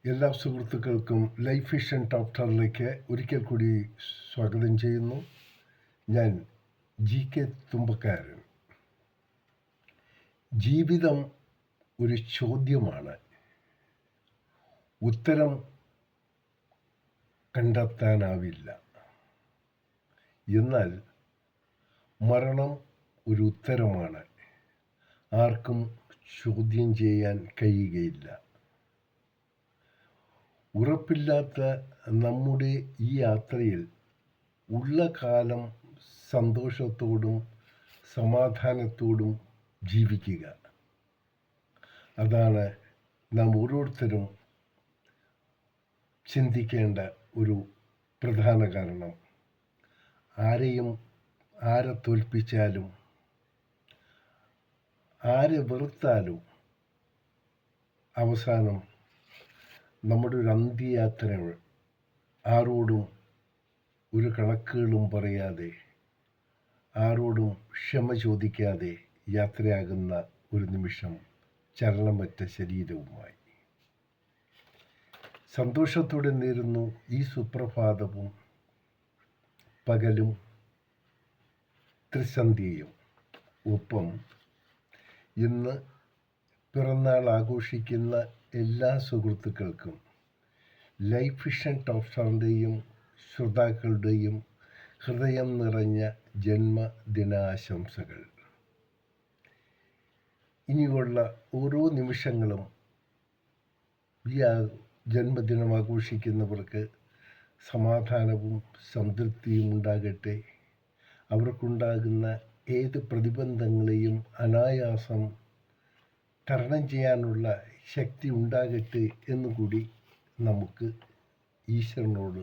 എല്ലാ സുഹൃത്തുക്കൾക്കും life vision top ടെറിലേക്ക് ഒരിക്കൽ കൂടി സ്വാഗതം ചെയ്യുന്നു. ഞാൻ GK തുമ്പക്കാരൻ. ജീവിതം ഒരു ചോദ്യമാണ്, ഉത്തരം കണ്ടെത്താനാവില്ല. എന്നാൽ മരണം ഒരു ഉത്തരമാണ്, ആർക്കും ചോദ്യം ചെയ്യാൻ കഴിയുകയില്ല. ഉറപ്പില്ലാത്ത നമ്മുടെ ഈ യാത്രയിൽ ഉള്ള കാലം സന്തോഷത്തോടും സമാധാനത്തോടും ജീവിക്കുക. അതാണ് നാം ഓരോരുത്തരും ചിന്തിക്കേണ്ട ഒരു പ്രധാന കാരണം. ആരെ തോൽപ്പിച്ചാലും ആരെ വെറുത്താലും അവസാനം നമ്മുടെ ഒരു അന്ത്യയാത്ര ആരോടും ഒരു കണക്കുകളും പറയാതെ, ആരോടും ക്ഷമ ചോദിക്കാതെ യാത്രയാകുന്ന ഒരു നിമിഷം ചലനമറ്റ ശരീരവുമായി. സന്തോഷത്തോടെ നേരുന്നു ഈ സുപ്രഭാതവും പകലും ത്രിസന്ധ്യയും. ഒപ്പം ഇന്ന് പിറന്നാൾ ആഘോഷിക്കുന്ന എല്ലാ സുഹൃത്തുക്കൾക്കും ലൈഫ് വിഷൻ ടോപ്പ് ടെറിൻ്റെയും ശ്രോതാക്കളുടെയും ഹൃദയം നിറഞ്ഞ ജന്മദിനാശംസകൾ. ഇനിയുള്ള ഓരോ നിമിഷങ്ങളും ഈ ജന്മദിനം ആഘോഷിക്കുന്നവർക്ക് സമാധാനവും സംതൃപ്തിയും ഉണ്ടാകട്ടെ. അവർക്കുണ്ടാകുന്ന ഏത് പ്രതിബന്ധങ്ങളെയും അനായാസം തരണം ചെയ്യാനുള്ള ശക്തി ഉണ്ടാകട്ടെ എന്നുകൂടി നമുക്ക് ഈശ്വരനോട്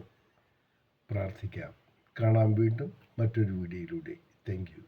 പ്രാർത്ഥിക്കാം. കാണാം വീണ്ടും മറ്റൊരു വീഡിയോയിലൂടെ. Thank you.